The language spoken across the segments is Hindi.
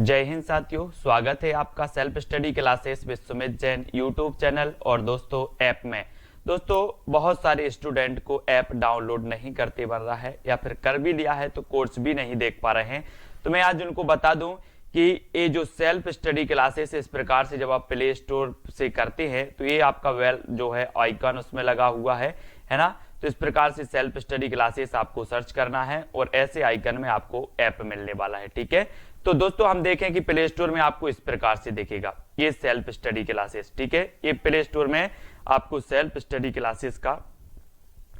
जय हिंद साथियों, स्वागत है आपका self study classes with Sumit Jain YouTube channel और दोस्तों ऐप में। दोस्तों बहुत सारे स्टूडेंट को ऐप डाउनलोड नहीं करते बन रहा है या फिर कर भी लिया है तो कोर्स भी नहीं देख पा रहे हैं। तो मैं आज उनको बता दूं कि ये जो सेल्फ स्टडी क्लासेस इस प्रकार से जब आप प्ले स्टोर से करते हैं तो ये आपका वेल जो है आइकन उसमें लगा हुआ है ना। तो इस प्रकार से सेल्फ स्टडी क्लासेस आपको सर्च करना है और ऐसे आइकन में आपको ऐप मिलने वाला है। ठीक है, तो दोस्तों हम देखें कि प्ले स्टोर में आपको इस प्रकार से दिखेगा ये सेल्फ स्टडी क्लासेस। ठीक है, ये प्ले स्टोर में आपको सेल्फ स्टडी क्लासेस का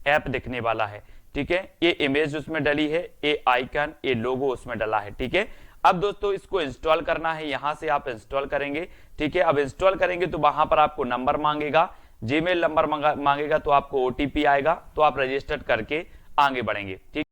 ऐप दिखने वाला है। ठीक है, ये इमेज उसमें डली है, ये आइकन, ये लोगो उसमें डला है। ठीक है, अब दोस्तों इसको इंस्टॉल करना है, यहां से आप इंस्टॉल करेंगे। ठीक है, अब इंस्टॉल करेंगे तो वहां पर आपको नंबर मांगेगा, जीमेल नंबर मांगेगा, तो आपको ओटीपी आएगा, तो आप रजिस्टर करके आगे बढ़ेंगे। ठीक,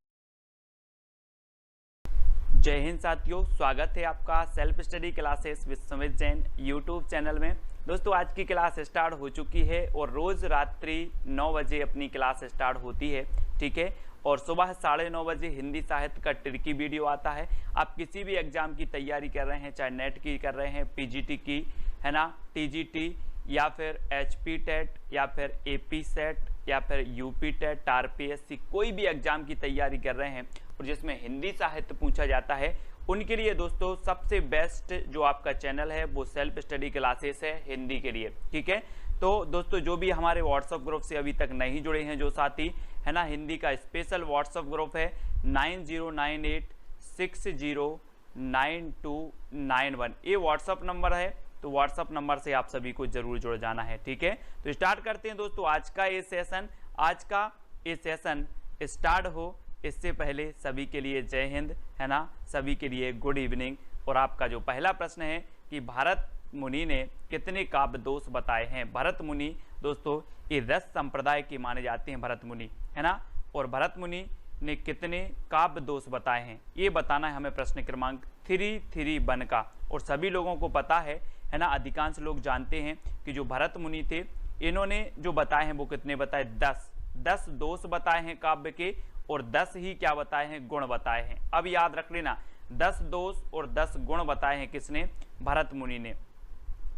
जय हिंद साथियों, स्वागत है आपका self study classes with Sumit Jain YouTube channel में। दोस्तों आज की क्लास स्टार्ट हो चुकी है और रोज रात्रि 9 बजे अपनी क्लास स्टार्ट होती है। ठीक है, और सुबह 9:30 बजे हिंदी साहित्य का ट्रिकी वीडियो आता है। आप किसी भी एग्जाम की तैयारी कर रहे हैं, चाहे नेट की कर रहे हैं, पीजीटी की है ना, टीजीटी या फिर एचपी टेट या फिर एपी सेट या फिर यूपी टेट, आरपीएससी, कोई भी एग्जाम की तैयारी कर रहे हैं और जिसमें हिंदी साहित्य पूछा जाता है, उनके लिए दोस्तों सबसे बेस्ट जो आपका चैनल है वो सेल्फ स्टडी क्लासेस है हिंदी के लिए। ठीक है, तो दोस्तों जो भी हमारे व्हाट्सएप ग्रुप से अभी तक नहीं जुड़े हैं जो साथी है ना, हिंदी का स्पेशल व्हाट्सएप ग्रुप है 9098609291, ये व्हाट्सएप नंबर है। तो व्हाट्सएप नंबर से आप सभी को जरूर जुड़ जाना है। ठीक है, तो स्टार्ट करते हैं दोस्तों आज का ये सेशन। आज का ये सेशन स्टार्ट हो इससे पहले सभी के लिए जय हिंद है ना, सभी के लिए गुड इवनिंग। और आपका जो पहला प्रश्न है कि भरत मुनि ने कितने काव्य दोष बताए हैं। भरत मुनि दोस्तों ये रस संप्रदाय के माने जाते हैं भरत मुनि है ना, और भरत मुनि ने कितने काव्य दोष बताए हैं ये बताना है हमें प्रश्न क्रमांक 331 का। और सभी लोगों को पता है ना, अधिकांश लोग जानते हैं कि जो भरत मुनि थे इन्होंने जो बताए हैं वो कितने बताए, 10 दोष बताए हैं काव्य के और 10 ही क्या बताए हैं, गुण बताए हैं। अब याद रख लेना 10 दोष और 10 गुण बताए हैं किसने, भरत मुनि ने।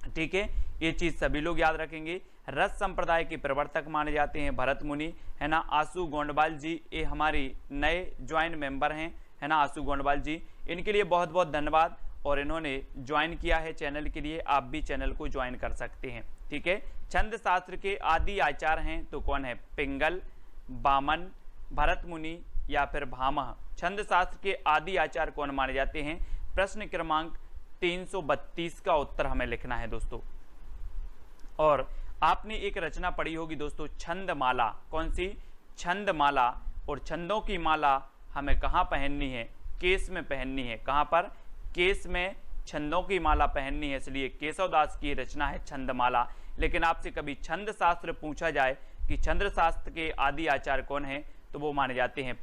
ठीक है, ये चीज सभी लोग याद रखेंगे। रस संप्रदाय के प्रवर्तक माने जाते हैं भरत मुनि है ना। आशु गोंडवाल जी ये हमारी नए ज्वाइन मेंबर हैं है ना, आशु गोंडवाल जी, इनके लिए बहुत बहुत धन्यवाद। और इन्होंने ज्वाइन किया है चैनल के लिए, आप भी चैनल को ज्वाइन कर सकते हैं। ठीक है, छंद शास्त्र के आदि आचार्य हैं तो कौन है, पिंगल, बामन, भरत मुनि या फिर भामह। छंद शास्त्र के आदि आचार्य कौन माने जाते हैं, प्रश्न क्रमांक 332 का उत्तर हमें लिखना है दोस्तों। और आपने एक रचना पढ़ी होगी दोस्तों, छंदमाला। कौन सी, छंदमाला। और छंदों की माला हमें कहाँ पहननी है, केस में पहननी है। कहाँ पर, केस में छंदों की माला पहननी है, इसलिए केशवदास की रचना है छंदमाला। लेकिन आपसे कभी छंद शास्त्र पूछा जाए कि छंद शास्त्र के आदि आचार्य कौन है, तो वो माने जाते हैं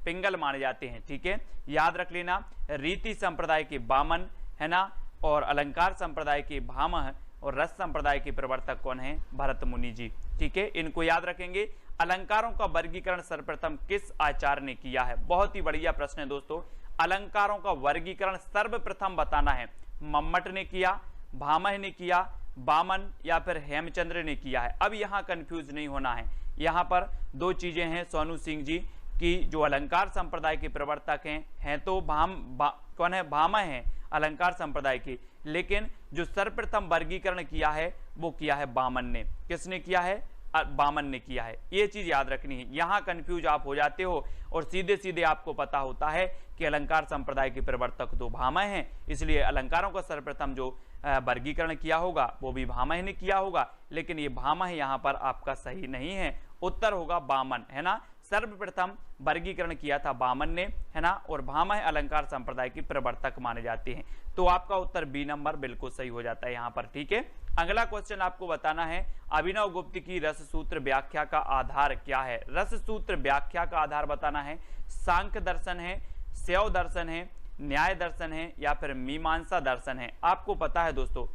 पिंगल माने जाते हैं। ठीक है, याद रख लेना। रीति संप्रदाय के बामन है ना, और अलंकार संप्रदाय के भामह, और रस संप्रदाय के प्रवर्तक कौन है, भरत मुनि जी। ठीक है, इनको याद रखेंगे। अलंकारों का वर्गीकरण सर्वप्रथम किस आचार्य ने किया है, बहुत ही बढ़िया प्रश्न है दोस्तों। अलंकारों का वर्गीकरण सर्वप्रथम बताना है, मम्मट ने किया, भामह ने किया, बामन या फिर हेमचंद्र ने किया है। अब यहाँ कंफ्यूज नहीं होना है, यहाँ पर दो चीजें हैं सोनू सिंह जी की, जो अलंकार संप्रदाय के प्रवर्तक हैं तो कौन है, भामह हैं अलंकार संप्रदाय की, लेकिन जो सर्वप्रथम वर्गीकरण किया है वो किया है बामन ने। किसने किया है, बामन ने किया है। ये चीज याद रखनी है, यहाँ कंफ्यूज आप हो जाते हो और सीधे सीधे आपको पता होता है कि अलंकार संप्रदाय के प्रवर्तक तो भामह हैं, इसलिए अलंकारों का सर्वप्रथम जो वर्गीकरण किया होगा वो भी भामह ने किया होगा। लेकिन ये भामह यहाँ पर आपका सही नहीं है, उत्तर होगा बामन है ना। सर्वप्रथम वर्गीकरण किया था बामन ने है ना, और भामह अलंकार संप्रदाय के प्रवर्तक माने जाते हैं। तो आपका उत्तर बी नंबर बिल्कुल सही हो जाता है यहाँ पर। ठीक है, अगला क्वेश्चन आपको बताना है, अभिनव गुप्त की रस सूत्र व्याख्या का आधार क्या है। रस सूत्र व्याख्या का आधार बताना है, सांख्य दर्शन है, शैव दर्शन है, न्याय दर्शन है या फिर मीमांसा दर्शन है। आपको पता है दोस्तों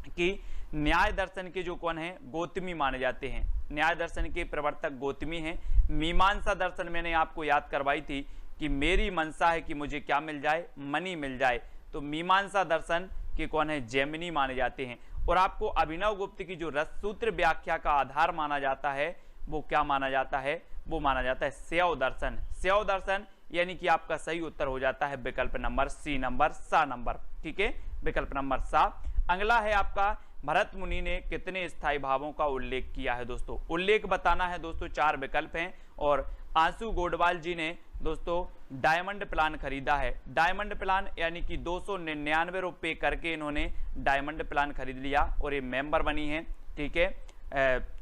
कि न्याय दर्शन के जो कौन है, गौतमी माने जाते हैं, न्याय दर्शन के प्रवर्तक गौतमी हैं। मीमांसा दर्शन मैंने आपको याद करवाई थी कि मेरी मनसा है कि मुझे क्या मिल जाए, मनी मिल जाए, तो मीमांसा दर्शन के कौन है, जैमिनी माने जाते हैं। और आपको अभिनव गुप्त की जो रससूत्र व्याख्या का आधार माना जाता है वो क्या माना जाता है, वो माना जाता है शैव दर्शन। शैव दर्शन यानी कि आपका सही उत्तर हो जाता है विकल्प नंबर सी नंबर, सा नंबर, ठीक है, विकल्प नंबर सा। अगला है आपका भरत मुनि ने कितने स्थायी भावों का उल्लेख किया है दोस्तों, उल्लेख बताना है दोस्तों, 4 विकल्प हैं। और आंसू गोडवाल जी ने दोस्तों डायमंड प्लान खरीदा है। डायमंड प्लान यानी कि 299 रुपये करके इन्होंने डायमंड प्लान खरीद लिया और ये मेंबर बनी है, ठीक है,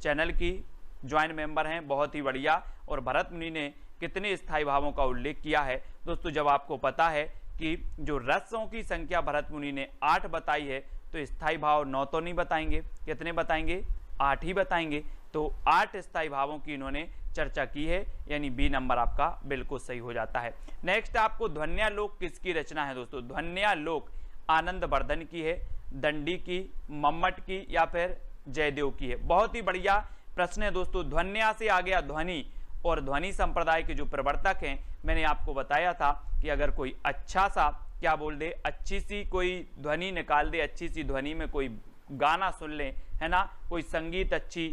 चैनल की ज्वाइन मेंबर हैं, बहुत ही बढ़िया। और भरत मुनि ने कितने स्थायी भावों का उल्लेख किया है दोस्तों, जब आपको पता है कि जो रसों की संख्या भरत मुनि ने 8 बताई है तो स्थायी भाव 9 तो नहीं बताएंगे, कितने बताएंगे, 8 ही बताएंगे। तो 8 स्थायी भावों की इन्होंने चर्चा की है, यानी बी नंबर आपका बिल्कुल सही हो जाता है। नेक्स्ट आपको ध्वन्यालोक किसकी रचना है दोस्तों, ध्वन्यालोक आनंद वर्धन की है, दंडी की, मम्मट की या फिर जयदेव की है। बहुत ही बढ़िया प्रश्न है दोस्तों। ध्वन्या से आ गया ध्वनि, और ध्वनि संप्रदाय के जो प्रवर्तक हैं, मैंने आपको बताया था कि अगर कोई अच्छा सा क्या बोल दे, अच्छी सी कोई ध्वनि निकाल दे, अच्छी सी ध्वनि में कोई गाना सुन ले, है ना, कोई संगीत अच्छी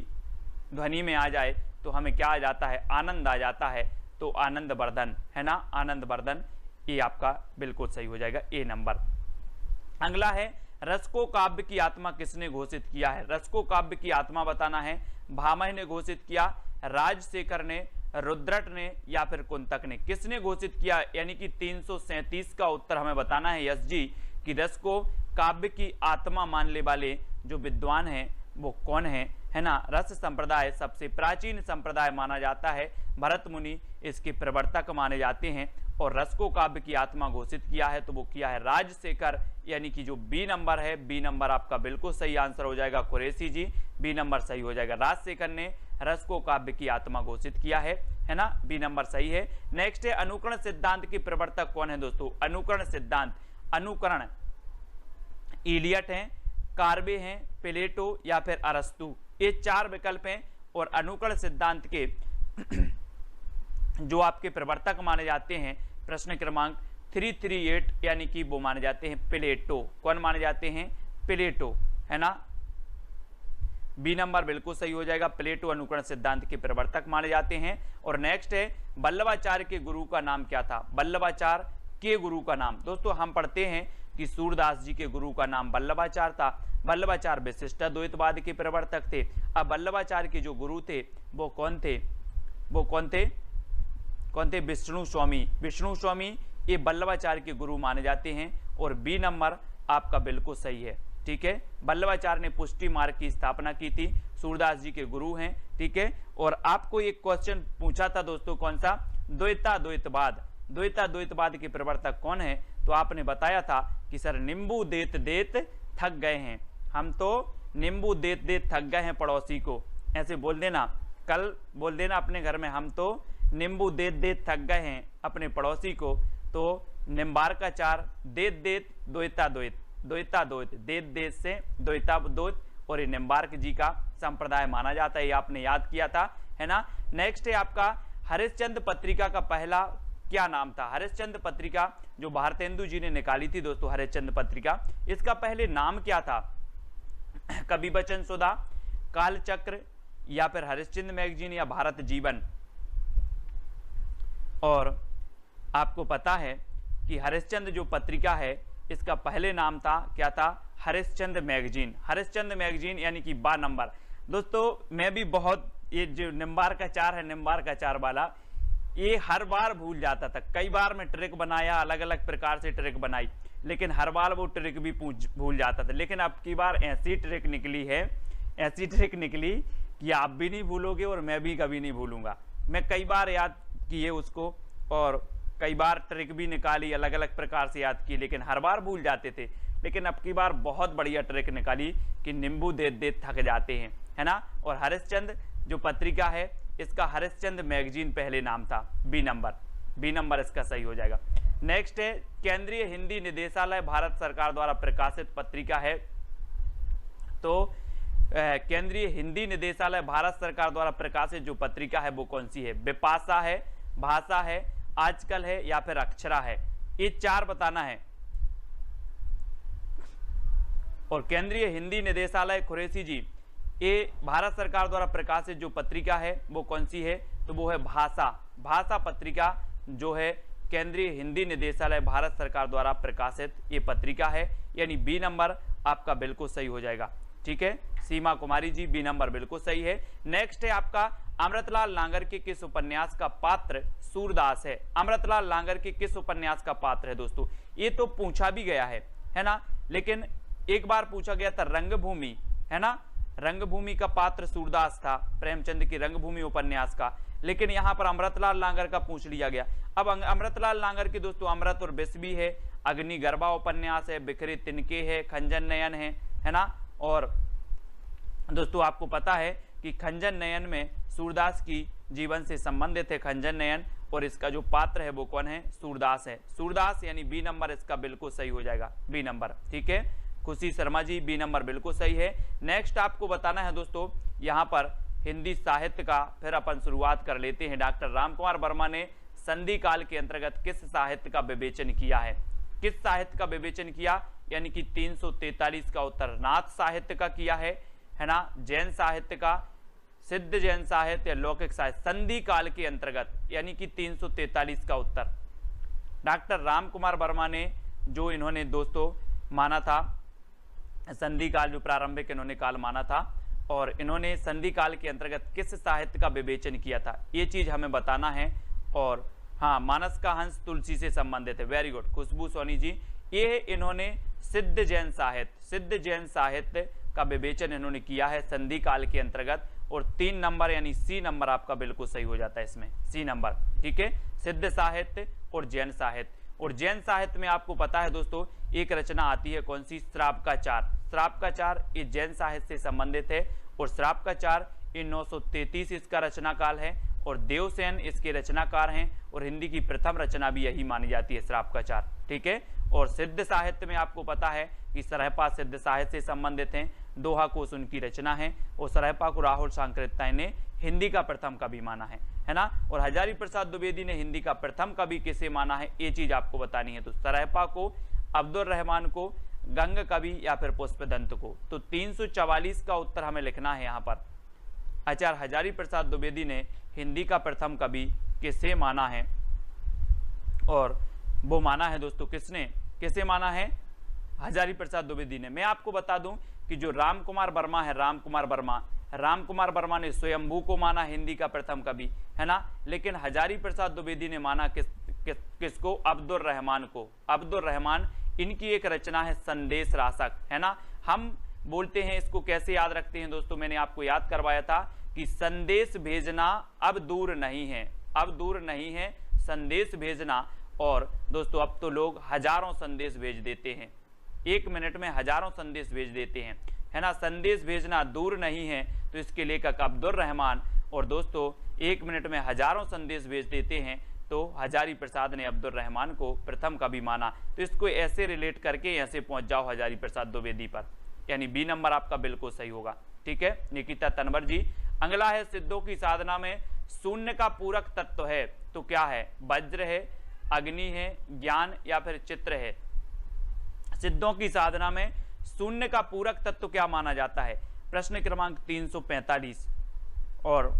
ध्वनि में आ जाए तो हमें क्या आ जाता है, आनंद आ जाता है। तो आनंद वर्धन, है ना, आनंद वर्धन, ये आपका बिल्कुल सही हो जाएगा, ए नंबर। अगला है रसको काव्य की आत्मा किसने घोषित किया है। रसको काव्य की आत्मा बताना है, भामह ने घोषित किया, राजशेखर ने, रुद्रट ने या फिर कुंतक ने, किसने घोषित किया, यानी कि 337 का उत्तर हमें बताना है यस जी, कि रस को काव्य की आत्मा मानने वाले जो विद्वान हैं वो कौन है ना। रस संप्रदाय सबसे प्राचीन संप्रदाय माना जाता है, भरत मुनि इसके प्रवर्तक माने जाते हैं। और रस को काव्य की आत्मा घोषित किया है तो वो किया है राजशेखर, यानी कि जो बी नंबर है, बी नंबर आपका बिल्कुल सही आंसर हो जाएगा, कुरैशी जी, बी नंबर सही हो जाएगा। राजशेखर ने रस को काव्य की आत्मा घोषित किया है ना, बी नंबर सही है। नेक्स्ट है अनुकरण सिद्धांत के प्रवर्तक कौन है दोस्तों। अनुकरण सिद्धांत, अनुकरण इलियट हैं, कार्बे हैं, प्लेटो या फिर अरस्तु, ये 4 विकल्प हैं। और अनुकरण सिद्धांत के जो आपके प्रवर्तक माने जाते हैं, प्रश्न क्रमांक 338, यानी कि वो माने जाते हैं प्लेटो। कौन माने जाते हैं, प्लेटो, है ना, बी नंबर बिल्कुल सही हो जाएगा, प्लेटो अनुकरण सिद्धांत के प्रवर्तक माने जाते हैं। और नेक्स्ट है वल्लभाचार्य के गुरु का नाम क्या था। वल्लभाचार्य के गुरु का नाम दोस्तों हम पढ़ते हैं कि सूरदास जी के गुरु का नाम वल्लभाचार्य था। वल्लभाचार्य विशिष्टाद्वैतवाद के प्रवर्तक थे। अब वल्लभाचार्य के जो गुरु थे वो कौन थे, वो कौन थे, विष्णु स्वामी। विष्णु स्वामी ये वल्लभाचार्य के गुरु माने जाते हैं। और बी नंबर आपका बिल्कुल सही है, ठीक है। वल्लभाचार्य ने पुष्टि मार्ग की स्थापना की थी, सूरदास जी के गुरु हैं, ठीक है। और आपको एक क्वेश्चन पूछा था दोस्तों, कौन सा, द्वैताद्वैतवाद, द्वैताद्वैतवाद के प्रवर्तक कौन है, तो आपने बताया था कि सर नींबू देत देत थक गए हैं, हम तो नींबू देत देत थक गए हैं पड़ोसी को, ऐसे बोल देना, कल बोल देना अपने घर में, हम तो नींबू देत देत थक गए हैं अपने पड़ोसी को। तो निम्बार का 4, देत देत, द्वैता द्वैत, द्वैता द्वैत, देत देत से द्वैता द्वैत, और ये निम्बार्क जी का संप्रदाय माना जाता है, ये आपने याद किया था, है ना। नेक्स्ट है आपका हरिश्चंद्र पत्रिका का पहला क्या नाम था। हरिश्चंद्र पत्रिका जो भारतेंदु जी ने निकाली थी दोस्तों, हरिश्चंद्र पत्रिका, इसका पहले नाम क्या था। कवि वचन सुधा, कालचक्र या फिर हरिश्चंद्र मैगजीन या भारत जीवन। और आपको पता है कि हरिश्चंद्र जो पत्रिका है इसका पहले नाम था, क्या था, हरिश्चंद्र मैगजीन। हरिश्चंद्र मैगजीन यानी कि बा नंबर। दोस्तों मैं भी बहुत, ये जो निम्बार का 4 है, निम्बार का 4 वाला, ये हर बार भूल जाता था। कई बार मैं ट्रिक बनाया, अलग अलग प्रकार से ट्रिक बनाई, लेकिन हर बार वो ट्रिक भी भूल जाता था। लेकिन अब की बार ऐसी ट्रिक निकली है, ऐसी ट्रिक निकली कि आप भी नहीं भूलोगे और मैं भी कभी नहीं भूलूंगा। मैं कई बार याद किए उसको और कई बार ट्रिक भी निकाली, अलग अलग प्रकार से याद की, लेकिन हर बार भूल जाते थे। लेकिन अब की बार बहुत बढ़िया ट्रिक निकाली कि नींबू देत देत थक जाते हैं, है ना। और हरिश्चंद्र जो पत्रिका है इसका हरिश्चंद्र मैगजीन पहले नाम था, बी नंबर, बी नंबर इसका सही हो जाएगा। नेक्स्ट है केंद्रीय हिंदी निदेशालय भारत सरकार द्वारा प्रकाशित पत्रिका है। तो केंद्रीय हिंदी निदेशालय भारत सरकार द्वारा प्रकाशित जो पत्रिका है वो कौन सी है। विपाशा है, भाषा है, आजकल है या फिर अक्षरा है। ये 4 बताना है। और केंद्रीय हिंदी निदेशालय कुरैशी जी, ये भारत सरकार द्वारा प्रकाशित जो पत्रिका है वो कौन सी है, तो वो है भाषा पत्रिका, जो है केंद्रीय हिंदी निदेशालय भारत सरकार द्वारा प्रकाशित ये पत्रिका है, यानी बी नंबर आपका बिल्कुल सही हो जाएगा। ठीक है, सीमा कुमारी जी, बी नंबर बिल्कुल सही है। नेक्स्ट है आपका अमृतलाल नागर के किस उपन्यास का पात्र सूरदास है। अमृतलाल नागर के किस उपन्यास का पात्र है दोस्तों, ये तो पूछा भी गया है ना, लेकिन एक बार पूछा गया था रंगभूमि, है ना, रंगभूमि का पात्र सूरदास था, प्रेमचंद की रंगभूमि उपन्यास का, लेकिन यहाँ पर अमृतलाल नागर का पूछ लिया गया। अब अमृतलाल नागर के दोस्तों अमृत और विष भी है, अग्निगर्भा उपन्यास है, बिखरे तिनके है, खंजन नयन है ना। और दोस्तों आपको पता है कि खंजन नयन में सूरदास की जीवन से संबंधित है खंजन नयन, और इसका जो पात्र है वो कौन है, सूरदास है। सूरदास यानी बी नंबर इसका बिल्कुल सही हो जाएगा, बी नंबर। ठीक है, खुशी शर्मा जी, बी नंबर बिल्कुल सही है। नेक्स्ट आपको बताना है दोस्तों, यहाँ पर हिंदी साहित्य का फिर अपन शुरुआत कर लेते हैं। डॉक्टर रामकुमार वर्मा ने संधि काल के अंतर्गत किस साहित्य का विवेचन किया है, किस साहित्य का विवेचन किया, यानी कि 343 का उत्तर नाथ साहित्य का किया है ना, जैन साहित्य का, सिद्ध जैन साहित्य या लौकिक साहित्य, संधि काल के अंतर्गत, यानी कि 343 का उत्तर। डॉक्टर रामकुमार वर्मा ने जो इन्होंने दोस्तों माना था संधि काल, जो प्रारंभिक इन्होंने काल माना था, और इन्होंने संधि काल के अंतर्गत किस साहित्य का विवेचन किया था, ये चीज हमें बताना है। और हाँ, मानस का हंस तुलसी से संबंधित है, वेरी गुड खुशबू सोनी जी। ये इन्होंने सिद्ध जैन साहित्य का विवेचन इन्होंने किया है संधि काल के अंतर्गत, और 3 नंबर यानी सी नंबर आपका बिल्कुल सही हो जाता है इसमें, सी नंबर। ठीक है, सिद्ध साहित्य और जैन साहित्य। और जैन साहित्य में आपको पता है दोस्तों एक रचना आती है कौन सी, श्रावकाचार। श्रावकाचार ये जैन साहित्य से संबंधित है, और श्रावकाचार ये 933 इसका रचना काल है, और देवसेन इसके रचनाकार हैं, और हिंदी की प्रथम रचना भी यही मानी जाती है श्रावकाचार। ठीक है, और सिद्ध साहित्य में आपको पता है कि सरहपा सिद्ध साहित्य से संबंधित हैं, दोहा कोश उनकी रचना है, और सरहपा को राहुल सांकृत्यायन ने हिंदी का प्रथम कवि माना है ना। और हजारी प्रसाद द्विवेदी ने हिंदी का प्रथम कवि किसे माना है, ये चीज आपको बतानी है। तो सरहपा को, अब्दुल रहमान को, गंग कवि या फिर पुष्पदंत को। तो 344 का उत्तर हमें लिखना है यहाँ पर। आचार्य हजारी प्रसाद द्विवेदी ने हिंदी का प्रथम कवि किसे माना है, और वो माना है दोस्तों किसने, किसे माना है, हजारी प्रसाद द्विवेदी ने। मैं आपको बता दूं कि जो रामकुमार वर्मा है, रामकुमार वर्मा ने स्वयंभू को माना हिंदी का प्रथम कवि, है ना, लेकिन हजारी प्रसाद द्विवेदी ने माना किसको, अब्दुल रहमान को। अब्दुल रहमान, इनकी एक रचना है संदेश रासक, है ना। हम बोलते हैं इसको कैसे याद रखते हैं दोस्तों, मैंने आपको याद करवाया था कि संदेश भेजना अब दूर नहीं है, अब दूर नहीं है संदेश भेजना। और दोस्तों अब तो लोग हजारों संदेश भेज देते हैं, 1 मिनट में हजारों संदेश भेज देते हैं, है ना। संदेश भेजना दूर नहीं है, तो इसके लेखक अब्दुल रहमान, और दोस्तों 1 मिनट में हजारों संदेश भेज देते हैं, तो हजारी प्रसाद ने अब्दुल रहमान को प्रथम कवि माना। तो इसको ऐसे रिलेट करके ऐसे पहुंच जाओ हजारी प्रसाद द्विवेदी पर, यानी बी नंबर आपका बिल्कुल सही होगा। ठीक है, निकिता तनवर जी। अगला है सिद्धों की साधना में शून्य का पूरक तत्व है, तो क्या है, वज्र है, अग्नि है, ज्ञान या फिर चित्र है। सिद्धों की साधना में शून्य का पूरक तत्व क्या माना जाता है, प्रश्न क्रमांक 345। और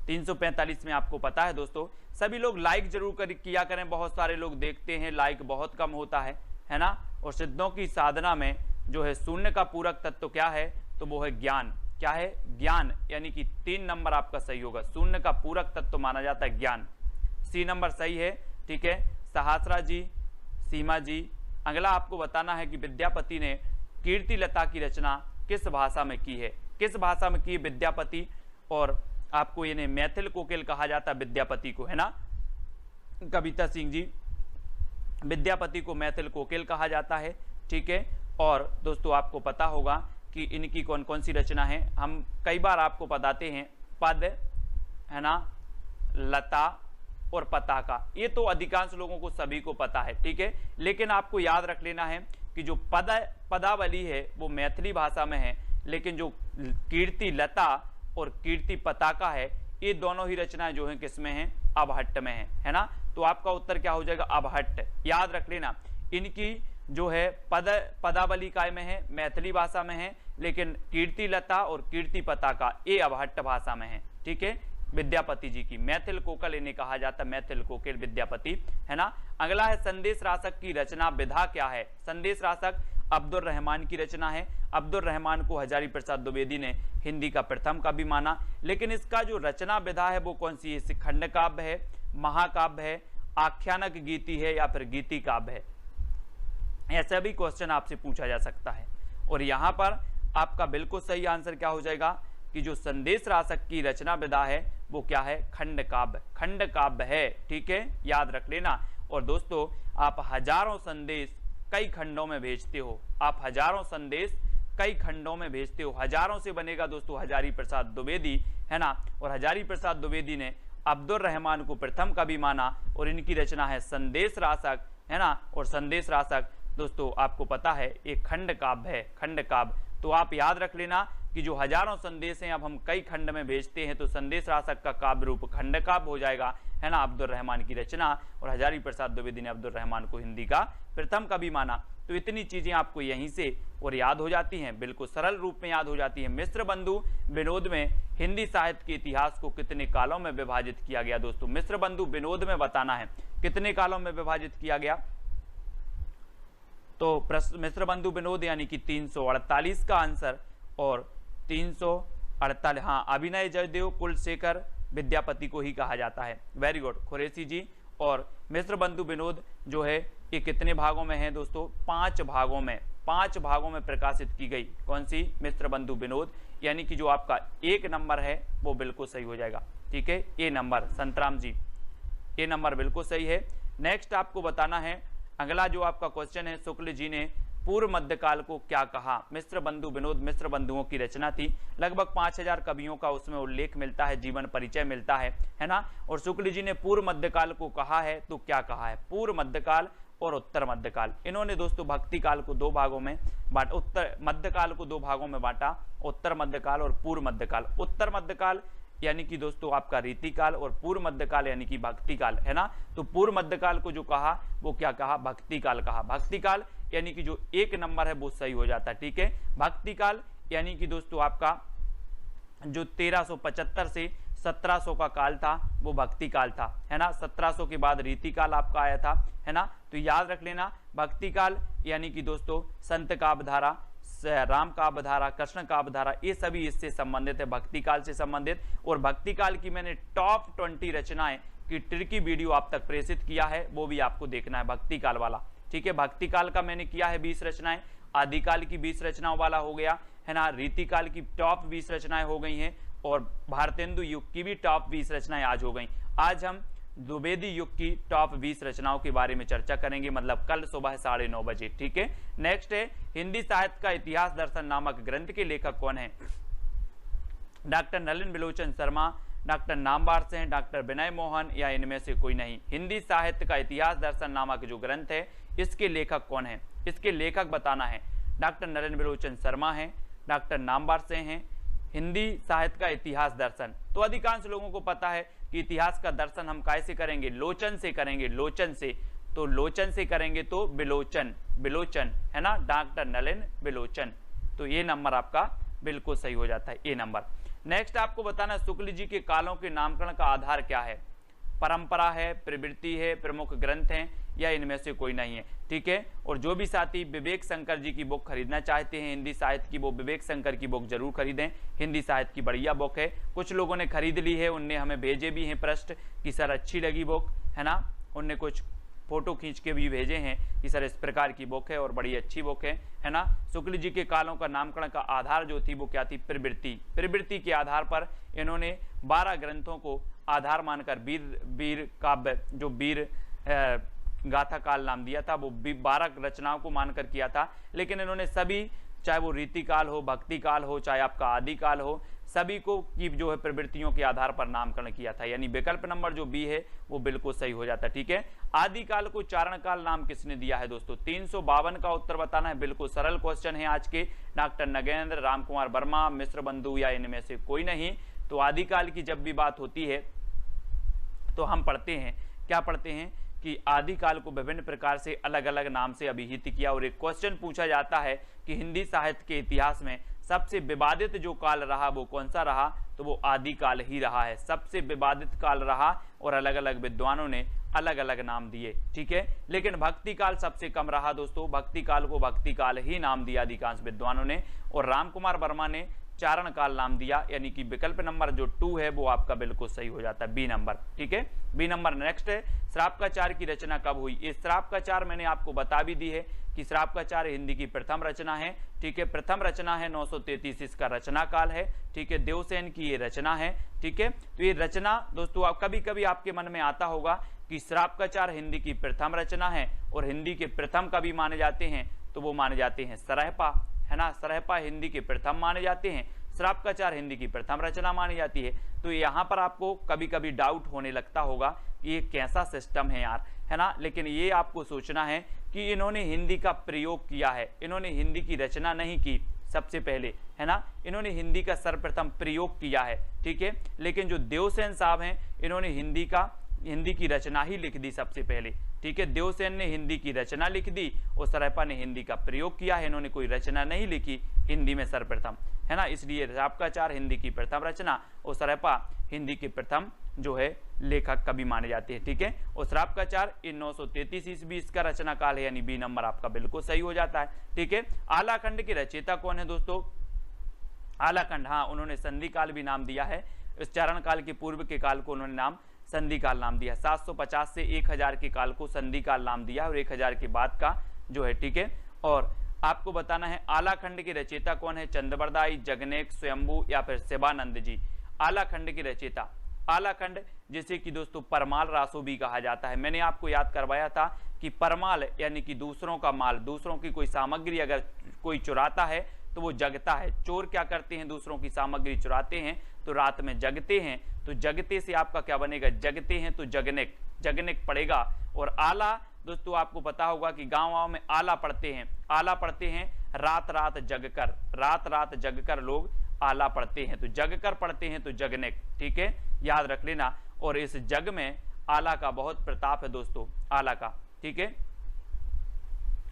345 में आपको पता है दोस्तों, सभी लोग लाइक जरूर किया करें, बहुत सारे लोग देखते हैं लाइक बहुत कम होता है ना। और सिद्धों की साधना में जो है शून्य का पूरक तत्व क्या है, तो वो है ज्ञान। क्या है, ज्ञान, यानी कि 3 नंबर आपका सही होगा, शून्य का पूरक तत्व माना जाता है ज्ञान, सी नंबर सही है। ठीक है, सहस्रा जी, सीमा जी। अगला आपको बताना है कि विद्यापति ने कीर्ति लता की रचना किस भाषा में की है, किस भाषा में की विद्यापति। और आपको ये मैथिल कोकिल कहा जाता है विद्यापति को, है ना। कविता सिंह जी, विद्यापति को मैथिल कोकिल कहा जाता है। ठीक है, और दोस्तों आपको पता होगा कि इनकी कौन कौन सी रचना है, हम कई बार आपको बताते हैं, पद, है ना, लता और पताका, ये तो अधिकांश लोगों को सभी को पता है। ठीक है, लेकिन आपको याद रख लेना है कि जो पदावली है वो मैथिली भाषा में है, लेकिन जो कीर्ति लता और कीर्ति पताका है, ये दोनों ही रचनाएं जो हैं किसमें हैं, अबहट्ट में है ना। तो आपका उत्तर क्या हो जाएगा, अबहट्ट। याद रख लेना, इनकी जो है पदावली काय में है, मैथिली भाषा में है, लेकिन कीर्तिलता और कीर्ति पताका ये अवहट्ट भाषा में है। ठीक है, विद्यापति जी की, मैथिल कोकिल इन्हें कहा जाता है, मैथिल कोकिल विद्यापति, है ना। अगला है संदेश रासक की रचना विधा क्या है। संदेश रासक अब्दुल रहमान की रचना है। अब्दुल रहमान को हजारी प्रसाद द्विवेदी ने हिंदी का प्रथम कवि माना, लेकिन इसका जो रचना विधा है वो कौन सी है? खंड काव्य है, महाकाव्य है, आख्यानक गीति है या फिर गीति काव्य है? ऐसा भी क्वेश्चन आपसे पूछा जा सकता है। और यहाँ पर आपका बिल्कुल सही आंसर क्या हो जाएगा कि जो संदेश रासक की रचना विधा है वो क्या है? खंड काव्य, खंड काव्य है। ठीक है, याद रख लेना। और दोस्तों आप हजारों संदेश कई खंडों में भेजते हो, आप हजारों संदेश कई खंडों में भेजते हो। हजारों से बनेगा दोस्तों हजारी प्रसाद द्विवेदी, है ना। और हजारी प्रसाद द्विवेदी ने अब्दुल रहमान को प्रथम कवि माना और इनकी रचना है संदेश रासक, है ना। और संदेश रासक दोस्तों आपको पता है एक खंड काव्य है, खंड काव्य। तो आप याद रख लेना कि जो हजारों संदेश हैं अब हम कई खंड में भेजते हैं, तो संदेश रासक का काव्य रूप खंड काव्य हो जाएगा, है ना। अब्दुल रहमान की रचना, और हजारी प्रसाद द्विवेदी ने अब्दुल रहमान को हिंदी का प्रथम कवि माना। तो इतनी चीजें आपको यहीं से और याद हो जाती हैं, बिल्कुल सरल रूप में याद हो जाती हैं। मिश्र बंधु विनोद में हिंदी साहित्य के इतिहास को कितने कालों में विभाजित किया गया? दोस्तों मिश्र बंधु विनोद में बताना है कितने कालों में विभाजित किया गया। तो मिश्र बंधु विनोद यानी कि 348 का आंसर, और 348, हाँ, अभिनय जयदेव कुलशेखर विद्यापति को ही कहा जाता है। वेरी गुड खुरेशी जी। और मिश्र बंधु विनोद जो है ये कितने भागों में है दोस्तों? 5 भागों में, 5 भागों में प्रकाशित की गई। कौन सी? मिश्र बंधु विनोद, यानी कि जो आपका 1 नंबर है वो बिल्कुल सही हो जाएगा। ठीक है, ए नंबर, संतराम जी, ए नंबर बिल्कुल सही है। नेक्स्ट आपको बताना है, अगला जो आपका क्वेश्चन है, शुक्ल जी ने पूर्व मध्यकाल को क्या कहा? मिश्र बंधु विनोद मिश्र बंधुओं की रचना थी, लगभग 5000 कवियों का उसमें उल्लेख मिलता है, जीवन परिचय मिलता है ना। और शुक्ल जी ने पूर्व मध्यकाल को कहा है, तो क्या कहा है? पूर्व मध्यकाल और उत्तर मध्यकाल। इन्होंने दोस्तों भक्ति काल को 2 भागों में बांटा, उत्तर मध्यकाल को 2 भागों में बांटा, उत्तर मध्यकाल और पूर्व मध्यकाल। उत्तर मध्यकाल यानी कि दोस्तों आपका रीतिकाल, और पूर्व मध्यकाल यानी कि भक्ति काल, है ना। तो पूर्व मध्यकाल को जो कहा वो क्या कहा? भक्ति काल कहा। भक्ति काल यानी कि जो 1 नंबर है वो सही हो जाता है। ठीक है, भक्ति काल यानी कि दोस्तों आपका जो 1375 से 1700 का काल था वो भक्ति काल था, है ना। 1700 के बाद रीति काल आपका आया था, है ना। तो याद रख लेना भक्ति काल यानी कि दोस्तों संत काव्य धारा, राम काव्य धारा, कृष्ण काव्य धारा, ये सभी इससे संबंधित है, भक्ति काल से संबंधित। और भक्ति काल की मैंने टॉप 20 रचनाएं की ट्रिकी वीडियो आप तक प्रेषित किया है, वो भी आपको देखना है, भक्ति काल वाला। ठीक है, भक्ति काल का मैंने किया है 20 रचनाएं, आदिकाल की 20 रचनाओं वाला हो गया, है ना। रीतिकाल की टॉप 20 रचनाएं हो गई हैं, और भारतेंदु युग की भी टॉप 20 रचनाएं आज हो गई। आज हम द्विवेदी युग की टॉप 20 रचनाओं के बारे में चर्चा करेंगे, मतलब कल सुबह 9:30 बजे। ठीक है, नेक्स्ट है हिंदी साहित्य का इतिहास दर्शन नामक ग्रंथ के लेखक कौन है? डॉक्टर नलिन बिलोचन शर्मा, डॉक्टर नामवार से, डॉक्टर विनय मोहन, या इनमें से कोई नहीं। हिंदी साहित्य का इतिहास दर्शन नामक जो ग्रंथ है इसके लेखक कौन है? इसके लेखक बताना है। डॉक्टर नलिन बिलोचन शर्मा है, डॉक्टर नामवार से हैं। हिंदी साहित्य का इतिहास दर्शन, तो अधिकांश लोगों को पता है कि इतिहास का दर्शन हम कैसे करेंगे? लोचन से करेंगे, लोचन से। तो लोचन से करेंगे तो बिलोचन, बिलोचन, है ना, डॉक्टर नलिन बिलोचन। तो ये नंबर आपका बिल्कुल सही हो जाता है, ए नंबर। नेक्स्ट आपको बताना शुक्ल जी के कालों के नामकरण का आधार क्या है? परंपरा है, प्रवृत्ति है, प्रमुख ग्रंथ हैं, या इनमें से कोई नहीं है। ठीक है, और जो भी साथी विवेक शंकर जी की बुक खरीदना चाहते हैं हिंदी साहित्य की, वो विवेक शंकर की बुक जरूर खरीदें। हिंदी साहित्य की बढ़िया बुक है, कुछ लोगों ने खरीद ली है, उनने हमें भेजे भी हैं प्रश्न कि सर अच्छी लगी बुक, है ना। उनने कुछ फोटो खींच के भी भेजे हैं कि सर इस प्रकार की बुक है और बड़ी अच्छी बुक है ना। शुक्ल जी के कालों का नामकरण का आधार जो थी वो क्या थी? प्रवृत्ति। प्रवृत्ति के आधार पर इन्होंने 12 ग्रंथों को आधार मानकर वीर काव्य, जो वीर गाथा काल नाम दिया था, वो 12 रचनाओं को मानकर किया था। लेकिन इन्होंने सभी, चाहे वो रीति काल हो, भक्ति काल हो, चाहे आपका आदि काल हो, सभी को की जो है प्रवृत्तियों के आधार पर नामकरण किया था, यानी विकल्प नंबर जो बी है वो बिल्कुल सही हो जाता है। ठीक है, आदि काल को चारण काल नाम किसने दिया है दोस्तों? 352 का उत्तर बताना है, बिल्कुल सरल क्वेश्चन है आज के। डॉक्टर नगेंद्र, राम कुमार वर्मा, मिश्र बंधु, या इनमें से कोई नहीं। तो आदिकाल की जब भी बात होती है तो हम पढ़ते हैं, क्या पढ़ते हैं कि आदिकाल को विभिन्न प्रकार से अलग अलग नाम से अभिहित किया। और एक क्वेश्चन पूछा जाता है कि हिंदी साहित्य के इतिहास में सबसे विवादित जो काल रहा वो कौन सा रहा, तो वो आदिकाल ही रहा है। सबसे विवादित काल रहा और अलग अलग विद्वानों ने अलग अलग नाम दिए, ठीक है। लेकिन भक्ति काल सबसे कम रहा दोस्तों, भक्ति काल को भक्ति काल ही नाम दिया अधिकांश विद्वानों ने। और रामकुमार वर्मा ने चारण काल नाम दिया, यानी कि विकल्प नंबर जो 2 है वो आपका बिल्कुल सही हो जाता है, बी नंबर, ठीक है, बी नंबर। नेक्स्ट है श्रापकाचार्य की रचना कब हुई। इस श्रापकाचार्य मैंने आपको बता भी दी है कि श्रापकाचार्य हिंदी की प्रथम रचना है, ठीक है, प्रथम रचना है, 933 इसका रचना काल है, ठीक है, देवसेन की ये रचना है, ठीक है। तो ये रचना दोस्तों आप कभी कभी आपके मन में आता होगा कि श्रापकाचार्य हिंदी की प्रथम रचना है और हिंदी के प्रथम कवि माने जाते हैं, तो वो माने जाते हैं सरहपा, है ना, सरहपा हिंदी के प्रथम माने जाते हैं, श्रापकाचार्य हिंदी की प्रथम रचना मानी जाती है। तो यहाँ पर आपको कभी कभी डाउट होने लगता होगा कि ये कैसा सिस्टम है यार, है ना, लेकिन ये आपको सोचना है कि इन्होंने हिंदी का प्रयोग किया है, इन्होंने हिंदी की रचना नहीं की सबसे पहले, है ना, इन्होंने हिंदी का सर्वप्रथम प्रयोग किया है, ठीक है। लेकिन जो देवसेन साहब हैं इन्होंने हिंदी की रचना ही लिख दी सबसे पहले, ठीक है। देवसेन ने हिंदी की रचना लिख दी और सरहपा ने हिंदी का प्रयोग किया है, इन्होंने कोई रचना नहीं लिखी हिंदी में सर्वप्रथम, है ना। इसलिए श्रापकाचार्य हिंदी की प्रथम रचना और सरहपा हिंदी के प्रथम जो है लेखक कवि माने जाते हैं, ठीक है। और श्रापकाचार्य इन 933 ईस्वी इसका रचना काल है, यानी बी नंबर आपका बिल्कुल सही हो जाता है, ठीक है। आलाखंड के रचयिता कौन है दोस्तों। आलाखंड, हाँ, उन्होंने संधि काल भी नाम दिया है, इस चारण काल के पूर्व के काल को उन्होंने नाम संधि काल नाम दिया। 750 से 1000 के काल को संधि काल नाम दिया और 1000 के बाद का जो है, ठीक है। और आपको बताना है आलाखंड के रचयिता कौन है, चंद्रवरदाई, जगनेक, स्वयंभू या फिर शिवानंद जी। आलाखंड के रचयिता, आलाखंड जिसे कि दोस्तों परमाल रासो भी कहा जाता है। मैंने आपको याद करवाया था कि परमाल यानी कि दूसरों का माल, दूसरों की कोई सामग्री अगर कोई चुराता है तो वो जगता है। चोर क्या करते हैं, दूसरों की सामग्री चुराते हैं तो रात में जगते हैं, तो जगते से आपका क्या बनेगा, जगते हैं तो जगनेक, जगनेक पड़ेगा। और आला दोस्तों आपको पता होगा कि गाँव में आला पढ़ते हैं, आला पढ़ते हैं रात रात जगकर, रात रात जगकर लोग आला पढ़ते हैं, तो जगकर पढ़ते हैं तो जगनेक, ठीक है, याद रख लेना। और इस जग में आला का बहुत प्रताप है दोस्तों, आला का, ठीक है।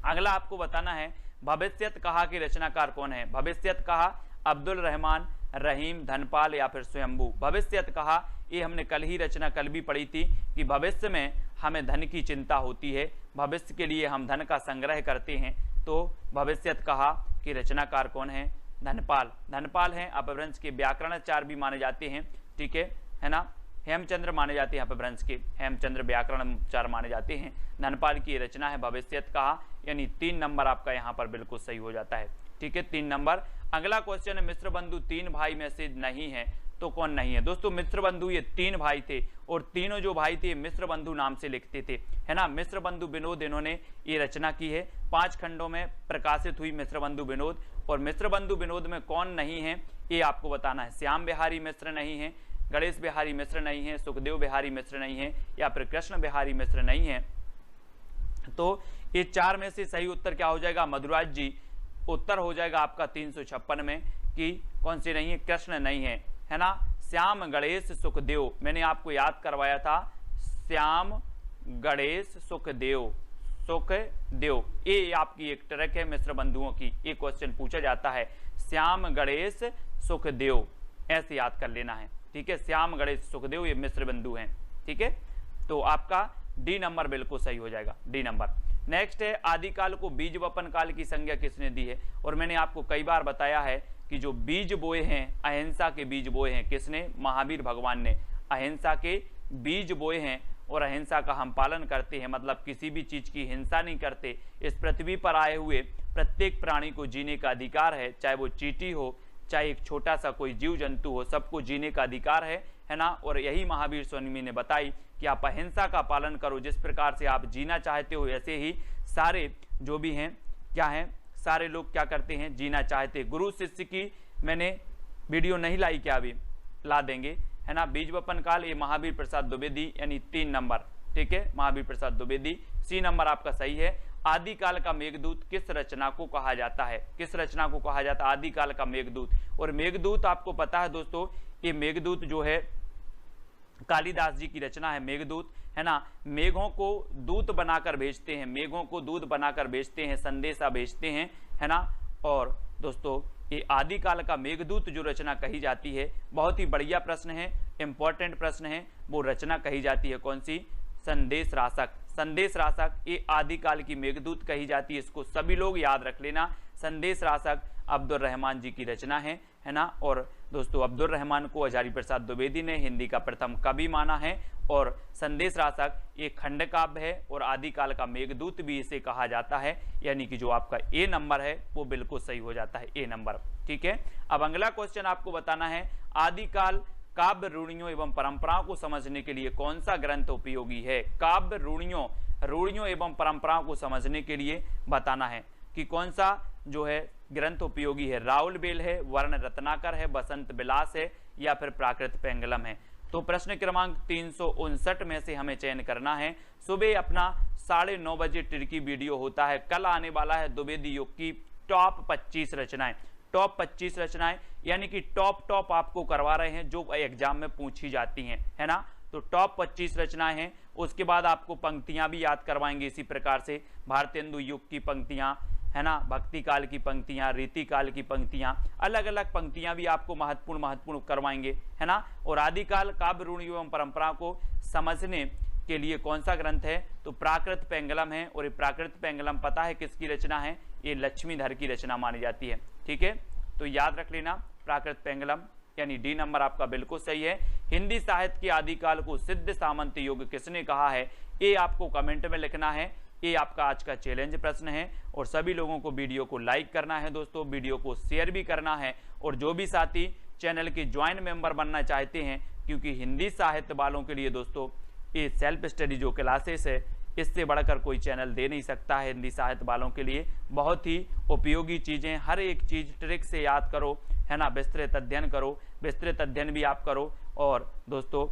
अगला आपको बताना है भविष्यत कहा के रचनाकार कौन है। भविष्यत कहा अब्दुल रहमान, रहीम, धनपाल या फिर स्वयंभू। भविष्यत कहा ये हमने कल ही रचना कल भी पढ़ी थी कि भविष्य में हमें धन की चिंता होती है, भविष्य के लिए हम धन का संग्रह करते हैं, तो भविष्यत कहा कि रचनाकार कौन है, धनपाल। धनपाल हैं, अपभ्रंश के व्याकरणाचार्य भी माने जाते हैं, ठीक है ना। हेमचंद्र माने जाते हैं अपभ्रंश के, हेमचंद्र व्याकरणाचार्य माने जाते हैं। धनपाल की रचना है भविष्यत कहा, यानी 3 नंबर आपका यहाँ पर बिल्कुल सही हो जाता है, ठीक है, 3 नंबर। अगला क्वेश्चन है मिश्र बंधु 3 भाई में से नहीं है तो कौन नहीं है। दोस्तों मिश्र बंधु ये 3 भाई थे और तीनों जो भाई थे मिश्र बंधु नाम से लिखते थे, है ना। मिश्र बंधु विनोद इन्होंने ये रचना की है, 5 खंडों में प्रकाशित हुई मिश्र बंधु विनोद। और मिश्र बंधु विनोद में कौन नहीं है ये आपको बताना है। श्याम बिहारी मिश्र नहीं है, गणेश बिहारी मिश्र नहीं है, सुखदेव बिहारी मिश्र नहीं है या फिर कृष्ण बिहारी मिश्र नहीं है। तो ये 4 में से सही उत्तर क्या हो जाएगा, मधुराज जी, उत्तर हो जाएगा आपका 356 में कि कौन सी नहीं है, कृष्ण नहीं है, है ना। श्याम, गणेश, सुखदेव, मैंने आपको याद करवाया था, श्याम, गणेश, सुखदेव, सुखदेव, ये आपकी एक ट्रैक है मिश्र बंधुओं की। ये क्वेश्चन पूछा जाता है, श्याम, गणेश, सुखदेव, ऐसे याद कर लेना है, ठीक है। श्याम, गणेश, सुखदेव ये मिश्र बंधु हैं, ठीक है। तो आपका डी नंबर बिल्कुल सही हो जाएगा, डी नंबर। नेक्स्ट है आदिकाल को बीज वपन काल की संज्ञा किसने दी है। और मैंने आपको कई बार बताया है कि जो बीज बोए हैं, अहिंसा के बीज बोए हैं, किसने, महावीर भगवान ने अहिंसा के बीज बोए हैं और अहिंसा का हम पालन करते हैं, मतलब किसी भी चीज की हिंसा नहीं करते। इस पृथ्वी पर आए हुए प्रत्येक प्राणी को जीने का अधिकार है, चाहे वो चींटी हो, चाहे एक छोटा सा कोई जीव जंतु हो, सबको जीने का अधिकार है ना। और यही महावीर स्वामी ने बताई कि आप अहिंसा का पालन करो, जिस प्रकार से आप जीना चाहते हो ऐसे ही सारे जो भी हैं क्या हैं, सारे लोग क्या करते हैं, जीना चाहते। गुरु शिष्य की मैंने वीडियो नहीं लाई, क्या अभी ला देंगे, है ना। बीज वपन काल ये महावीर प्रसाद द्विवेदी, यानी 3 नंबर, ठीक है, महावीर प्रसाद द्विवेदी, सी नंबर आपका सही है। आदिकाल का मेघदूत किस रचना को कहा जाता है, किस रचना को कहा जाता है आदिकाल का मेघदूत। और मेघदूत आपको पता है दोस्तों, ये मेघदूत जो है कालिदास जी की रचना है मेघदूत, है ना, मेघों को दूत बनाकर भेजते हैं, मेघों को दूत बनाकर भेजते हैं, संदेशा भेजते हैं, है ना। और दोस्तों ये आदिकाल का मेघदूत जो रचना कही जाती है, बहुत ही बढ़िया प्रश्न है, इंपॉर्टेंट प्रश्न है। वो रचना कही जाती है कौन सी? संदेश राशक। संदेश राशक ये आदिकाल की मेघदूत कही जाती है, इसको सभी लोग याद रख लेना। संदेश राशक अब्दुल रहमान जी की रचना है ना। और दोस्तों अब्दुल रहमान को हजारी प्रसाद द्विवेदी ने हिंदी का प्रथम कवि माना है। और संदेश राशक ये खंड काव्य है और आदिकाल का मेघदूत भी इसे कहा जाता है, यानी कि जो आपका ए नंबर है वो बिल्कुल सही हो जाता है, ए नंबर। ठीक है, अब अगला क्वेश्चन आपको बताना है, आदिकाल काव्य रूढ़ियों एवं परंपराओं को समझने के लिए कौन सा ग्रंथ उपयोगी है? काव्य रूढ़ियों एवं परंपराओं को समझने के लिए बताना है कि कौन सा जो है ग्रंथ उपयोगी है। राउल बेल है, वर्ण रत्नाकर है, बसंत विलास है, या फिर प्राकृत पेंगलम है। तो प्रश्न क्रमांक 359 में से हमें चयन करना है। सुबह अपना 9:30 बजे टिर्की वीडियो होता है, कल आने वाला है द्विवेदी युग की टॉप 25 रचनाएं। टॉप 25 रचनाएं यानी कि टॉप आपको करवा रहे हैं जो एग्जाम में पूछी जाती हैं, है ना। तो टॉप 25 रचनाएं हैं। उसके बाद आपको पंक्तियां भी याद करवाएंगे इसी प्रकार से, भारतेंदु युग की पंक्तियां, है ना, भक्ति काल की पंक्तियां, रीति काल की पंक्तियां, अलग अलग पंक्तियां भी आपको महत्वपूर्ण करवाएंगे, है ना। और आदिकाल काव्य रूढ़ियों एवं परंपरा को समझने के लिए कौन सा ग्रंथ है? तो प्राकृत पेंगलम है। और ये प्राकृत पेंगलम पता है किसकी रचना है? ये लक्ष्मीधर की रचना मानी जाती है। ठीक है, तो याद रख लेना प्राकृत पेंगलम, यानी डी नंबर आपका बिल्कुल सही है। हिंदी साहित्य के आदिकाल को सिद्ध सामंत युग किसने कहा है? ये आपको कमेंट में लिखना है। ये आपका आज का चैलेंज प्रश्न है। और सभी लोगों को वीडियो को लाइक करना है दोस्तों, वीडियो को शेयर भी करना है। और जो भी साथी चैनल के ज्वाइन मेंबर बनना चाहते हैं, क्योंकि हिंदी साहित्य वालों के लिए दोस्तों ये सेल्फ स्टडी जो क्लासेस है, इससे बढ़कर कोई चैनल दे नहीं सकता है। हिंदी साहित्य वालों के लिए बहुत ही उपयोगी चीज़ें, हर एक चीज़ ट्रिक से याद करो, है ना, विस्तृत अध्ययन करो, विस्तृत अध्ययन भी आप करो। और दोस्तों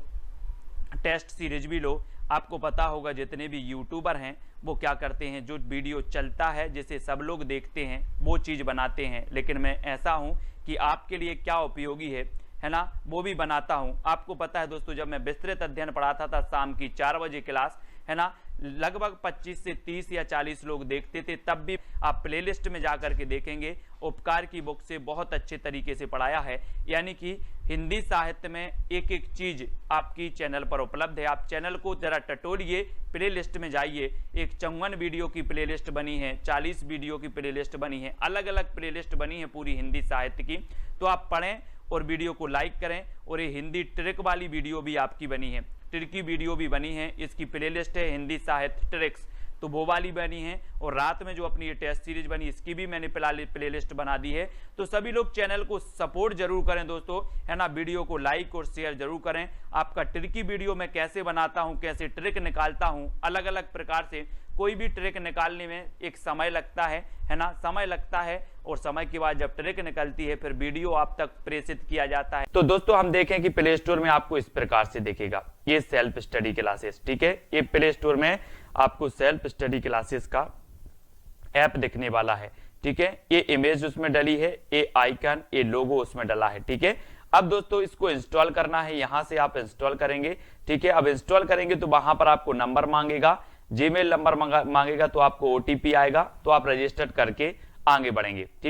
टेस्ट सीरीज भी लो। आपको पता होगा जितने भी यूट्यूबर हैं वो क्या करते हैं, जो वीडियो चलता है जिसे सब लोग देखते हैं वो चीज़ बनाते हैं, लेकिन मैं ऐसा हूं कि आपके लिए क्या उपयोगी है ना, वो भी बनाता हूं। आपको पता है दोस्तों, जब मैं विस्तृत अध्ययन पढ़ाता था शाम की 4 बजे क्लास, है ना, लगभग 25 से 30 या 40 लोग देखते थे। तब भी आप प्लेलिस्ट में जाकर के देखेंगे, उपकार की बुक से बहुत अच्छे तरीके से पढ़ाया है। यानी कि हिंदी साहित्य में एक एक चीज आपकी चैनल पर उपलब्ध है। आप चैनल को जरा टटोलिए, प्लेलिस्ट में जाइए। एक 54 वीडियो की प्लेलिस्ट बनी है, 40 वीडियो की प्लेलिस्ट बनी है, अलग अलग प्लेलिस्ट बनी है पूरी हिंदी साहित्य की। तो आप पढ़ें और वीडियो को लाइक करें। और ये हिंदी ट्रिक वाली वीडियो भी आपकी बनी है, ट्रिकी वीडियो भी बनी है, इसकी प्लेलिस्ट है हिंदी साहित्य ट्रिक्स, तो वो वाली बनी है। और रात में जो अपनी ये टेस्ट सीरीज बनी, इसकी भी मैंने प्लेलिस्ट बना दी है। तो सभी लोग चैनल को सपोर्ट जरूर करें दोस्तों, है ना, वीडियो को लाइक और शेयर जरूर करें। आपका ट्रिकी वीडियो मैं कैसे बनाता हूं, कैसे ट्रिक निकालता हूं, अलग अलग प्रकार से कोई भी ट्रिक निकालने में एक समय लगता है ना, समय लगता है। और समय के बाद जब ट्रिक निकलती है फिर वीडियो आप तक प्रेषित किया जाता है। तो दोस्तों हम देखें कि प्ले स्टोर में आपको इस प्रकार से दिखेगा ये सेल्फ स्टडी क्लासेस। ठीक है, ये प्ले स्टोर में आपको सेल्फ स्टडी क्लासेस का ऐप दिखने वाला है। ठीक है, ये इमेज उसमें डली है, ये आइकन, ये लोगो उसमें डला है। ठीक है, अब दोस्तों इसको इंस्टॉल करना है, यहां से आप इंस्टॉल करेंगे। ठीक है, अब इंस्टॉल करेंगे तो वहां पर आपको नंबर मांगेगा, जीमेल नंबर मांगेगा, तो आपको ओटीपी आएगा, तो आप रजिस्टर करके आगे बढ़ेंगे। ठीक